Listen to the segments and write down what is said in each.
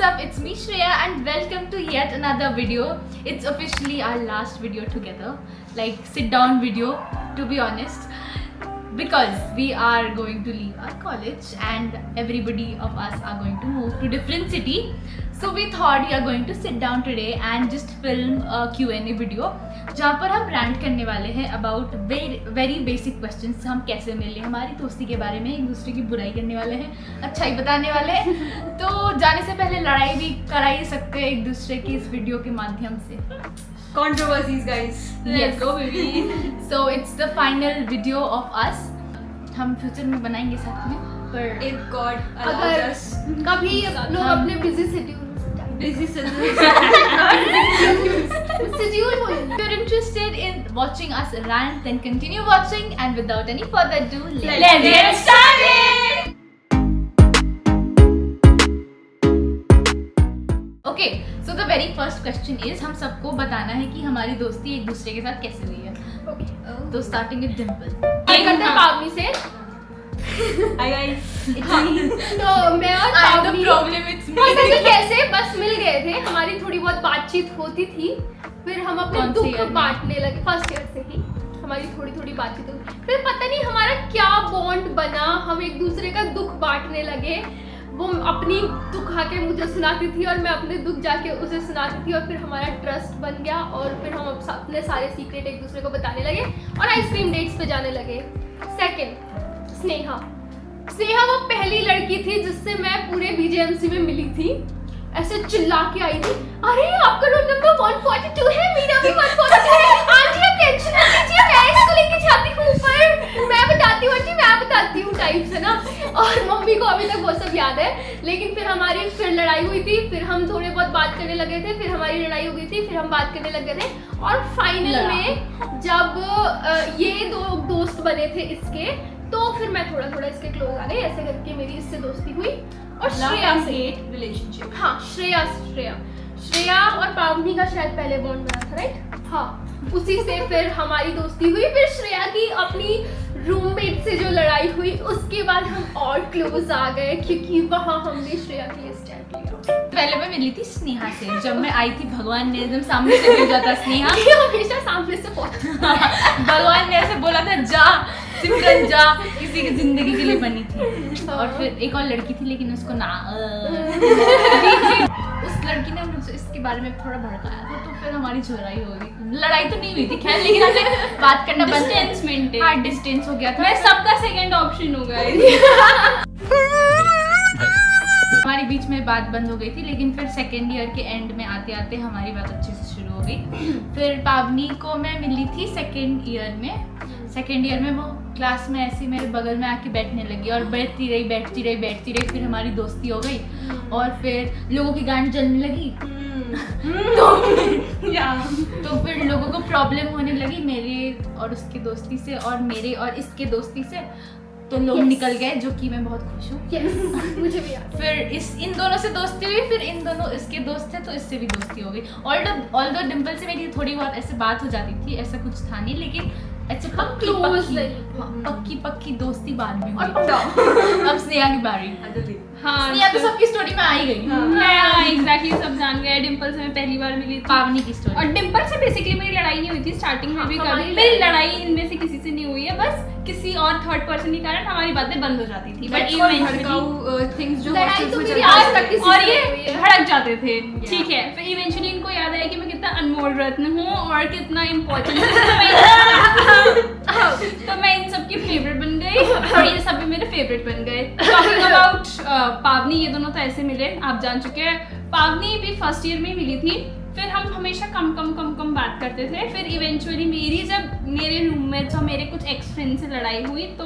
up? It's me Shreya and welcome to yet another video. It's officially our last video together, like sit down video to be honest, because we are going to leave our college and everybody of us are going to move to different city. So we thought we are going to sit down today and just film a Q&A video जहाँ पर हम rant करने वाले हैं about very basic questions. हम कैसे मिले, हमारी दोस्ती के बारे में, एक दूसरे की बुराई करने वाले हैं, अच्छाई बताने वाले हैं. तो जाने से पहले लड़ाई भी करा ही सकते हैं एक दूसरे की इस वीडियो के माध्यम से. Controversies guys. Let's go baby. So it's the final video of us. हम फ्यूचर में बनाएंगे साथ में, पर If God अगर allows us. कभी लोग अपने busy schedule Busy schedule. if you're interested in watching us rant, then continue watching, and without any further ado, let's get started. Okay, so the very first question is हम सबको बताना है कि हमारी दोस्ती एक दूसरे के साथ कैसे हुई है. तो starting with Dimple. ये करते हैं पावनी से. Hi guys. तो मैं और I'm the पावनी problem, it's me. पता नहीं कैसे बस मिल गए थे. हमारी थोड़ी बहुत बातचीत होती थी, फिर हम अपने कौन से दुख year में? बांटने लगे. फर्स्ट ईयर से ही हमारी थोड़ी बातचीत हुई. फिर पता नहीं हमारा क्या बॉन्ड बना, हम एक दूसरे का दुख बांटने लगे. वो अपनी दुख आके मुझे सुनाती थी और मैं अपने दुख जाके उसे सुनाती थी, और फिर हमारा ट्रस्ट बन गया और फिर हम अपने सारे सीक्रेट एक दूसरे को बताने लगे और आइसक्रीम डेट्स पे जाने लगे. सेकंड, स्नेहा. स्नेहा वो पहली लड़की थी जिससे मैं पूरे बीजेएमसी में मिली थी. ऐसे चिल्ला के आई थी, अरे आपका रोल नंबर 142 है, मेरा भी 142 है. आंटी आप टेंशन मत लीजिए, मैं इसको लेके जाती हूँ ऊपर, मैं बताती हूँ आंटी, मैं बताती हूँ टाइप से ना. और मम्मी को अभी तक वो सब याद है. लेकिन फिर हमारी फिर लड़ाई हुई थी, फिर हम थोड़े बहुत बात करने लगे थे, फिर हमारी लड़ाई हो गई थी, फिर हम बात करने लगे थे, और फाइनल में जब ये दो दोस्त बने थे इसके, तो फिर मैं थोड़ा इसके क्लोज आ गई. ऐसे करके मेरी इससे दोस्ती हुई. और श्रेया से relationship. हाँ, श्रेया और पावनी का शायद पहले बॉन्ड बना था, राइट? हाँ, उसी से फिर हमारी दोस्ती हुई. फिर श्रेया की अपनी रूममेट से जो लड़ाई हुई, उसके बाद हम और क्लोज आ गए, क्योंकि वहाँ हमने श्रेया के लिए स्टैंड लिया. पहले मैं मिली थी स्नेहा से. जब मैं आई थी, भगवान ने एकदम सामने से भेजा था स्नेहा. ये हमेशा सामने से भगवान ने ऐसे बोला था, जा सिमरन जा, किसी की जिंदगी के लिए बनी थी. और फिर एक और लड़की थी, लेकिन उसको ना उस लड़की ने मुझे इसके बारे में थोड़ा भड़काया था, तो फिर हमारी झगड़ाई हो गई. लड़ाई तो नहीं हुई थी खैर, लेकिन हमने बात करना बंद किया. Distance maintain. हाँ, डिस्टेंस हो गया था. मैं सबका सेकंड ऑप्शन हो गया. हमारे बीच में बात बंद हो गई थी, लेकिन फिर सेकेंड ईयर के एंड में आते आते हमारी बात अच्छे से शुरू हो गई. फिर पावनी को मैं मिली थी सेकेंड ईयर में. सेकेंड ईयर में वो क्लास में ऐसे मेरे बगल में आके बैठने लगी और बैठती रही. फिर हमारी दोस्ती हो गई और फिर लोगों की गांड जलने लगी. तो फिर लोगों को प्रॉब्लम होने लगी मेरे और उसकी दोस्ती से, और मेरे और इसके दोस्ती से. तो लोग निकल गए, जो कि मैं बहुत खुश हूँ. मुझे भी याद. फिर इन दोनों से दोस्ती हुई, फिर इन दोनों इसके दोस्त थे तो इससे भी दोस्ती हो गई. ऑल्दो डिम्पल से मेरी थोड़ी बहुत ऐसे बात हो जाती थी, ऐसा कुछ था नहीं, लेकिन ऐसे पक्की दोस्ती बाद में हुई. अब स्नेहा की बारी. हाँ, स्नेहा तो सबकी स्टोरी में आ ही गई. मैं एग्जैक्टली सब जान गया. डिम्पल से मैं पहली बार मिली थी. पावनी की स्टोरी. और डिम्पल से बेसिकली मेरी लड़ाई नहीं हुई थी स्टार्टिंग में भी. हमारी कभी मेरी लड़ाई इनमें से किसी से नहीं हुई है, बस किसी और थर्ड पर्सन के कारण हमारी बातें बंद हो जाती थी. बट थिंग्स जो लड़ाई तो मेरी आज तक किसी और से ये नहीं हुई है. भड़क जाते थे. ठीक है, फिर इवेंचुअली इनको याद आया कि मैं कितना अनमोल रत्न हूँ और कितना इम्पोर्टेंट तो मैं इन सबकी फेवरेट बन गई और ये सब भी मेरे फेवरेट बन गए. टॉकिंग अबाउट पावनी, ये दोनों तो ऐसे मिले, आप जान चुके हैं. पावनी भी फर्स्ट ईयर में मिली थी. फिर हम हमेशा कम बात करते थे. फिर इवेंचुअली जब मेरे रूममेट्स और मेरे कुछ एक्स फ्रेंड से लड़ाई हुई, तो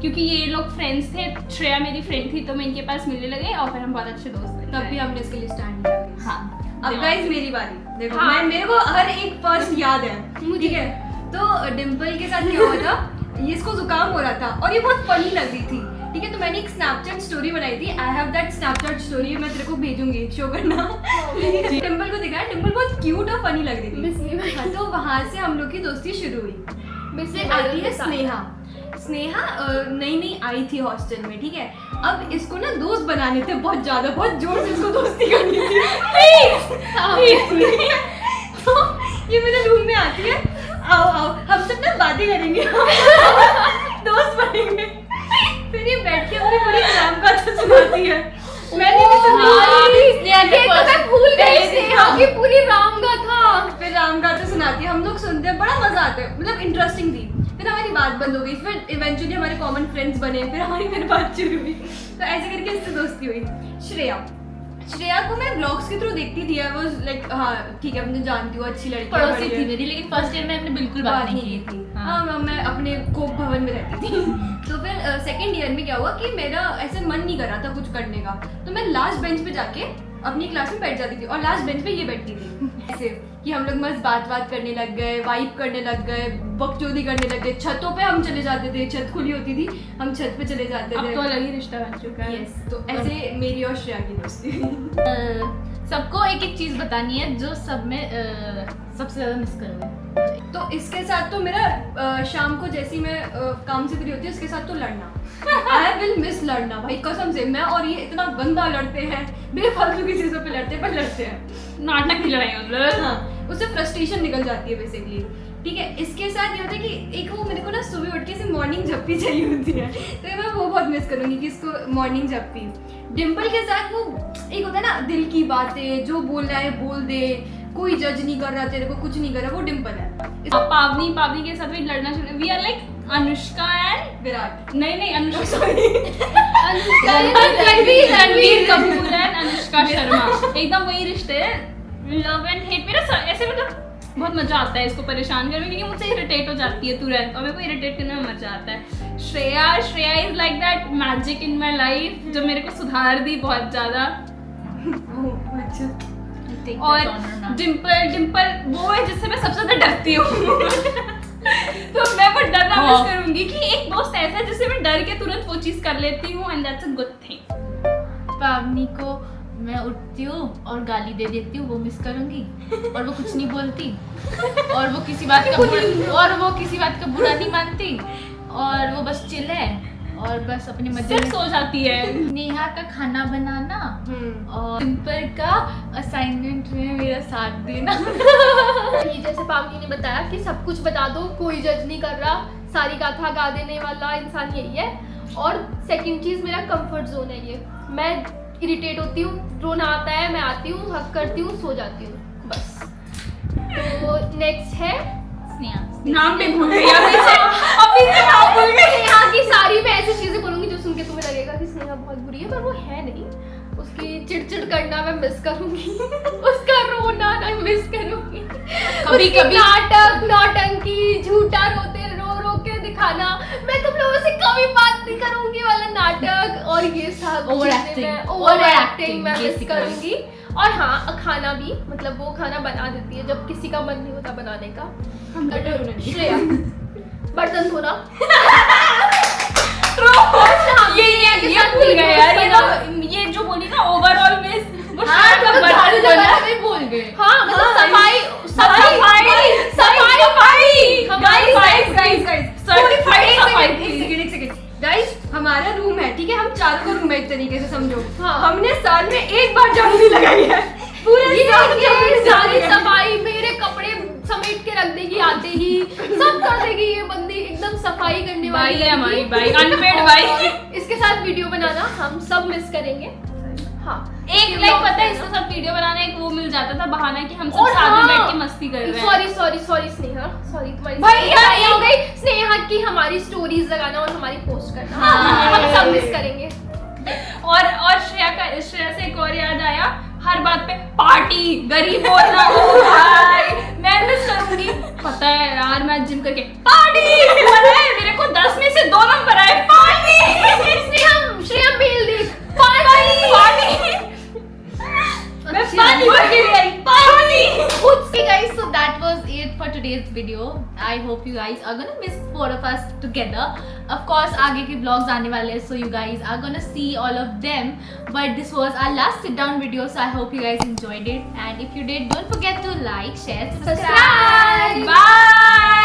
क्योंकि ये लोग फ्रेंड्स थे, श्रेया मेरी फ्रेंड थी, तो मैं इनके पास मिलने लगे और फिर हम बहुत अच्छे दोस्त बन गए. तब भी हमने इसके लिए स्टैंड लिया. हाँ. अब गाइस मेरी बारी. देखो हाँ. मेरे को हर एक पर्सन याद है, ठीक है. तो डिम्पल के साथ क्या हुआ था, ये इसको जुकाम हो रहा था और ये बहुत फनी लग रही थी, ठीक है. तो मैंने एक स्नैपचैट स्टोरी बनाई थी. I have that Snapchat story, मैं तेरे को भेजूंगी, शो करना. डिम्पल को दिखाया, डिम्पल बहुत क्यूट और फनी लग रही थी. हाँ, तो वहाँ से हम लोग की दोस्ती शुरू हुई. फिर आती है स्नेहा. स्नेहा नई नई आई थी हॉस्टल में, ठीक है। अब इसको ना दोस्त बनाने थे बहुत ज्यादा, बहुत जोर से इसको दोस्ती करनी थी। तो ये मेरे रूम में आती है, आओ आओ हम सब ना बातें करेंगे, दोस्त बनेंगे। फिर ये बैठ के अपनी पूरी राम कथा सुनाती है। मैंने भी सुनी, ये तो मैं भूल गई स्नेहा की पूरी राम गाथा। फिर राम गाथा सुनाती है, हम लोग सुनते हैं, बड़ा मजा आता है, मतलब इंटरेस्टिंग थी। फिर हमारी बात बंद हो गई, फिर इवेंचुअली हमारे कॉमन फ्रेंड्स बने, फिर हमारी फिर बात शुरू हुई। तो ऐसे करके इससे दोस्ती हुई। श्रेया को मैं ब्लॉग्स के थ्रू देखती थी, आई वाज लाइक हाँ ठीक है, मैं जानती हूँ, अच्छी लड़की है, पड़ोसी बढ़िया। थी मेरी, लेकिन फर्स्ट ईयर में हमने बिल्कुल बात नहीं की थी। हाँ मैं अपने कोप भवन में रहती थी। तो फिर सेकंड ईयर में क्या हुआ कि मेरा ऐसे मन नहीं कर रहा था कुछ करने का, तो मैं लास्ट बेंच पे जाके अपनी क्लास में बैठ जाती थी, और लास्ट बेंच पे ये बैठती थी ऐसे कि हम लोग मस्त बात करने लग गए, वाइब करने लग गए, बकचोदी करने लग गए। छतों पे हम चले जाते थे, छत खुली होती थी, हम छत पे चले जाते अब थे। तो अलग ही रिश्ता बन चुका है। यस, तो ऐसे मेरी और श्रेया की दोस्ती हुई। सबको एक एक चीज बतानी है जो सब में सबसे ज्यादा मिस करोगे। तो इसके साथ तो मेरा शाम को जैसी मैं काम से फ्री होती हूँ, इसके साथ तो लड़ना, आई विल मिस लड़ना भाई कसम से। मैं और ये इतना गंदा लड़ते हैं, बेफालतू की चीजों पे लड़ते हैं, पर लड़ते हैं। नाटक की लड़ाई मतलब। हाँ, उससे फ्रस्ट्रेशन निकल जाती है बेसिकली, ठीक है। इसके साथ ये होता है कि एक वो मेरे को ना सुबह उठ के ऐसे मॉर्निंग झप्पी चाहिए होती है, तो मैं वो बहुत मिस करूँगी कि इसको मॉर्निंग झप्पी। डिम्पल के साथ वो एक होता है ना दिल की बातें, जो बोल रहा है बोल दे, कोई जज नहीं कर रहा, तेरे को कुछ नहीं कर रहा, वो डिम्पल है। पावनी के साथ भी लड़ना चाहिए। We are like Anushka and Virat, नहीं अनुष्का रणवीर रणवीर कपूर एंड अनुष्का शर्मा, एकदम वही रिश्ते हैं, लव एंड हेट। मेरा ऐसे मतलब बहुत मजा आता है इसको परेशान करने में, क्योंकि मुझसे इरिटेट हो जाती है तुरंत, और मेरे को इरिटेट करने में मजा आता है। Shreya is like that magic in my life, जो मेरे को सुधार दी बहुत ज्यादा। अच्छा। और डिम्पल वो है जिससे मैं सबसे ज्यादा डरती हूँ। तो मैं वो डरना मिस करूंगी कि एक दोस्त ऐसा है जिससे मैं डर के तुरंत वो चीज कर लेती हूँ, and that's a good thing. पावनी को मैं उठती हूँ और गाली दे देती हूँ, वो मिस करूंगी, और वो कुछ नहीं बोलती, और वो किसी बात का बुरा नहीं मानती, और वो बस चिल है और बस अपने मजे में सो जाती है। नेहा का खाना बनाना और डिम्पल का असाइनमेंट में मेरा साथ देना। ये जैसे पावनी ने बताया कि सब कुछ बता दो, कोई जज नहीं कर रहा, सारी गाथा गा देने वाला इंसान यही है। और सेकंड चीज मेरा कंफर्ट जोन है ये, मैं इरिटेट होती हूँ, रोना आता है, मैं आती हूँ, हक करती हूँ, सो जाती हूँ, बस। तो नेक्स्ट है नाम भी भूल गई अभी से नाम भूल गई। स्नेहा की सारी मैं ऐसी चीजें बोलूंगी जो सुन के तुम्हें लगेगा कि स्नेहा बहुत बुरी है, पर वो है नहीं। उसकी चिड़चिड़ करना मैं मिस करूंगी, उसका रोना मैं मिस करूंगी, कभी नाटक नौटंकी, झूठा रोते रो के दिखाना, मैं तुम लोगों से कभी बात नहीं करूंगी वाला नाटक, और ये सब ओवर एक्टिंग मैं मिस करूंगी। और हाँ, खाना भी, मतलब वो खाना बना देती है जब किसी का मन नहीं होता बनाने का। श्रेया बर्तन धोना, ये भूल गए यार, ये जो बोली ना ओवरऑल मिस, वो बोल गए। हाँ मतलब गाइस हमारा रूम है, ठीक है, हम चारों का रूम है, एक तरीके से समझो। हाँ। हमने साल में एक बार झाड़ू नहीं लगाई है, पूरे साल ये सारी सफाई, मेरे कपड़े समेट के रख देगी आते ही, सब कर देगी ये बंदी, एकदम सफाई करने वाली भाई है हमारी, लड़की। भाई अनपेड भाई। इसके साथ वीडियो बनाना हम सब मिस करेंगे। हाँ, एक लाइक पता है इसके साथ वीडियो बनाने एक वो मिल जाता था बहाना कि हम सब साथ में बैठ के मस्ती कर रहे हैं। सॉरी स्नेहा, सॉरी तुम्हारी भाई, सही हो गई। स्नेहा की हमारी स्टोरीज लगाना और हमारी पोस्ट करना, हम सब मिस करेंगे। और श्रेया से एक और याद आया, हर बात पे पार्टी गरीब बोलना, ओ भाई मैं मिस करूंगी। पता है यार, मैं जिम करके पार्टी, पता है मेरे को 10 में से 2 नंबर आए, पार्टी। श्रेया मेल देख, पार्टी मैं पानी भर के ले आई, पानी। Okay guys, so that was it for today's video. I hope you guys are gonna miss 4 of us together. Of course, आगे के vlogs आने वाले हैं, so you guys are gonna see all of them. But this was our last sit down video, so I hope you guys enjoyed it. And if you did, don't forget to like, share, subscribe. Subscribe. Bye.